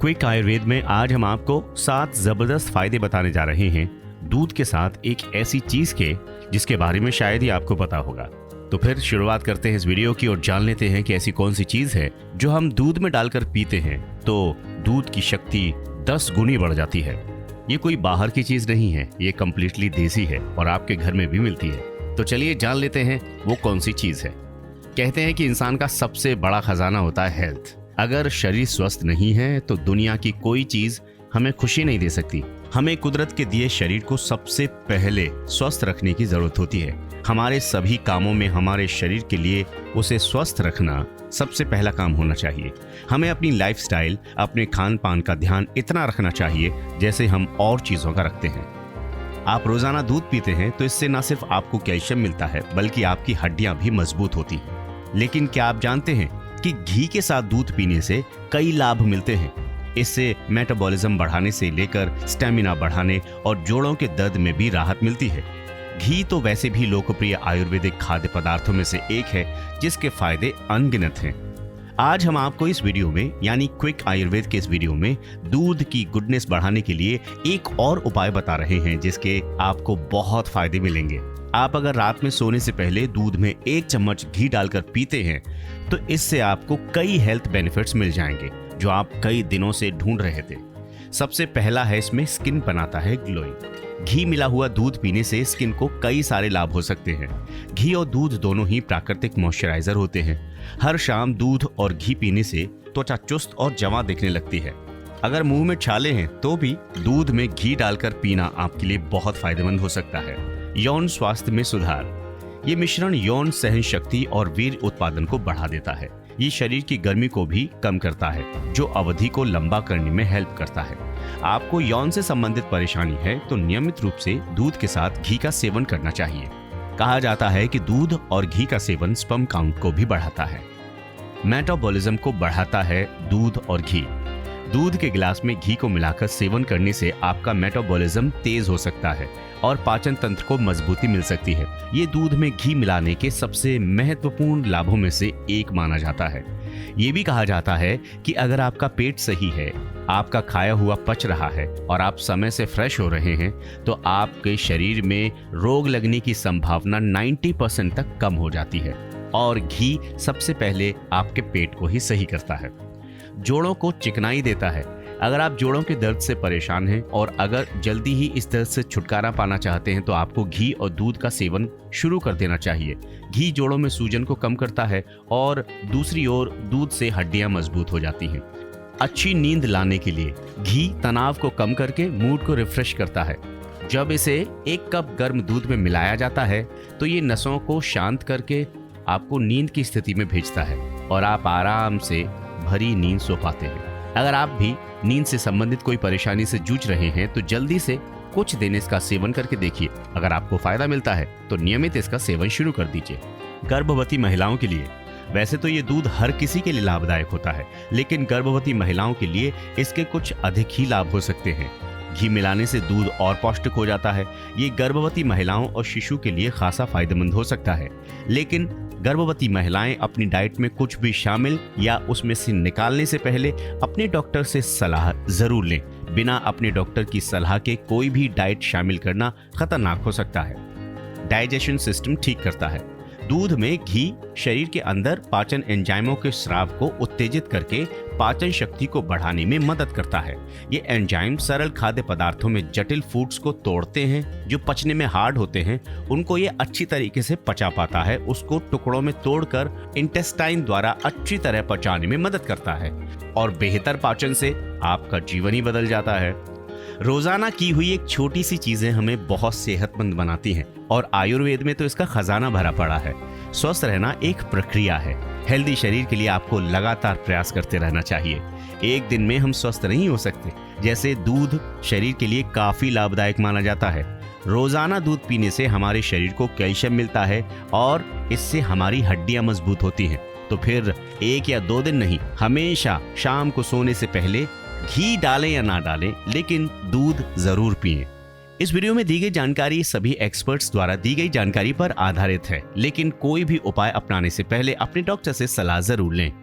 Quick Ayurveda में आज हम आपको 7 जबरदस्त फायदे बताने जा रहे हैं दूध के साथ एक ऐसी चीज के जिसके बारे में शायद ही आपको पता होगा। तो फिर शुरुआत करते हैं इस वीडियो की और जान लेते हैं कि ऐसी कौन सी चीज है जो हम दूध में डालकर पीते हैं तो दूध की शक्ति 10 गुनी बढ़ जाती है। ये कोई बाहर की चीज नहीं है, ये कम्प्लीटली देसी है और आपके घर में भी मिलती है। तो चलिए जान लेते हैं वो कौन सी चीज है। कहते हैं कि इंसान का सबसे बड़ा खजाना होता है हेल्थ। अगर शरीर स्वस्थ नहीं है तो दुनिया की कोई चीज हमें खुशी नहीं दे सकती। हमें कुदरत के दिए शरीर को सबसे पहले स्वस्थ रखने की जरूरत होती है। हमारे सभी कामों में हमारे शरीर के लिए उसे स्वस्थ रखना सबसे पहला काम होना चाहिए। हमें अपनी लाइफस्टाइल, अपने खान पान का ध्यान इतना रखना चाहिए जैसे हम और चीजों का रखते हैं। आप रोजाना दूध पीते हैं तो इससे न सिर्फ आपको कैल्शियम मिलता है बल्कि आपकी हड्डियां भी मजबूत होती हैं। लेकिन क्या आप जानते हैं कि घी के साथ दूध पीने से कई लाभ मिलते हैं। इससे मेटाबॉलिज्म बढ़ाने से लेकर स्टेमिना बढ़ाने और जोड़ों के दर्द में भी राहत मिलती है। घी तो वैसे भी लोकप्रिय आयुर्वेदिक खाद्य पदार्थों में से एक है जिसके फायदे अनगिनत हैं। आज हम आपको इस वीडियो में यानी क्विक आयुर्वेद के इस वीडियो में दूध की गुडनेस बढ़ाने के लिए एक और उपाय बता रहे हैं जिसके आपको बहुत फायदे मिलेंगे। आप अगर रात में सोने से पहले दूध में 1 चम्मच घी डालकर पीते हैं तो इससे आपको कई हेल्थ बेनिफिट्स मिल जाएंगे जो आप कई दिनों से ढूंढ रहे थे। सबसे पहला है इसमें स्किन बनाता है ग्लोइंग। घी मिला हुआ दूध पीने से स्किन को कई सारे लाभ हो सकते हैं। घी और दूध दोनों ही प्राकृतिक मॉइस्चराइजर होते हैं। हर शाम दूध और घी पीने से त्वचा चुस्त और जवां दिखने लगती है। अगर मुंह में छाले हैं तो भी दूध में घी डालकर पीना आपके लिए बहुत फायदेमंद हो सकता है। यौन स्वास्थ्य में सुधार। ये मिश्रण यौन सहन शक्ति और वीर्य उत्पादन को बढ़ा देता है। ये शरीर की गर्मी को भी कम करता है जो अवधि को लंबा करने में हेल्प करता है। आपको यौन से संबंधित परेशानी है तो नियमित रूप से दूध के साथ घी का सेवन करना चाहिए। कहा जाता है कि दूध और घी का सेवन स्पर्म काउंट को भी बढ़ाता है। मेटाबॉलिज्म को बढ़ाता है दूध और घी। दूध के गिलास में घी को मिलाकर सेवन करने से आपका मेटाबॉलिज्म तेज हो सकता है और पाचन तंत्र को मजबूती मिल सकती है। ये दूध में घी मिलाने के सबसे महत्वपूर्ण लाभों में से एक माना जाता है। ये भी कहा जाता है कि अगर आपका पेट सही है, आपका खाया हुआ पच रहा है और आप समय से फ्रेश हो रहे हैं तो आपके शरीर में रोग लगने की संभावना 90% तक कम हो जाती है। और घी सबसे पहले आपके पेट को ही सही करता है। जोड़ों को चिकनाई देता है। अगर आप जोड़ों के दर्द से परेशान हैं और अगर जल्दी ही इस दर्द से छुटकारा पाना चाहते हैं तो आपको घी और दूध का सेवन शुरू कर देना चाहिए। घी जोड़ों में सूजन को कम करता है और दूसरी ओर दूध से हड्डियां मजबूत हो जाती हैं। अच्छी नींद लाने के लिए घी तनाव को कम करके मूड को रिफ्रेश करता है। जब इसे 1 कप गर्म दूध में मिलाया जाता है तो ये नसों को शांत करके आपको नींद की स्थिति में भेजता है और आप आराम से भरी नींद सो पाते हैं। अगर आप भी नींद से संबंधित कोई परेशानी से जूझ रहे हैं तो जल्दी से कुछ दिन इसका सेवन करके देखिए। अगर आपको फायदा मिलता है तो नियमित इसका सेवन शुरू कर दीजिए। गर्भवती महिलाओं के लिए वैसे तो ये दूध हर किसी के लिए लाभदायक होता है लेकिन गर्भवती महिलाओं के लिए इसके कुछ अधिक ही लाभ हो सकते हैं। घी मिलाने से दूध और पौष्टिक हो जाता है। ये गर्भवती महिलाओं और शिशु के लिए खासा फायदेमंद हो सकता है। लेकिन गर्भवती महिलाएं अपनी डाइट में कुछ भी शामिल या उसमें से निकालने से पहले अपने डॉक्टर से सलाह जरूर लें। बिना अपने डॉक्टर की सलाह के कोई भी डाइट शामिल करना खतरनाक हो सकता है। डाइजेशन सिस्टम ठीक करता है। दूध में घी शरीर के अंदर पाचन एंजाइमों के स्राव को उत्तेजित करके पाचन शक्ति को बढ़ाने में मदद करता है। ये एंजाइम सरल खाद्य पदार्थों में जटिल फूड्स को तोड़ते हैं जो पचने में हार्ड होते हैं। उनको ये अच्छी तरीके से पचा पाता है, उसको टुकड़ों में तोड़कर इंटेस्टाइन द्वारा अच्छी तरह पचाने में मदद करता है और बेहतर पाचन से आपका जीवन ही बदल जाता है। रोजाना की हुई एक छोटी सी चीजें हमें बहुत सेहतमंद बनाती हैं और आयुर्वेद में तो इसका खजाना भरा पड़ा है। स्वस्थ रहना एक प्रक्रिया है। हेल्दी शरीर के लिए आपको लगातार प्रयास करते रहना चाहिए। एक दिन में हम स्वस्थ नहीं हो सकते। जैसे दूध शरीर के लिए काफी लाभदायक माना जाता है। रोजाना दूध पीने से हमारे शरीर को कैल्शियम मिलता है और इससे हमारी हड्डियां मजबूत होती हैं। तो फिर 1 या 2 दिन नहीं, हमेशा शाम को सोने से पहले घी डालें या ना डालें लेकिन दूध जरूर पिएं। इस वीडियो में दी गई जानकारी सभी एक्सपर्ट्स द्वारा दी गई जानकारी पर आधारित है, लेकिन कोई भी उपाय अपनाने से पहले अपने डॉक्टर से सलाह जरूर लें।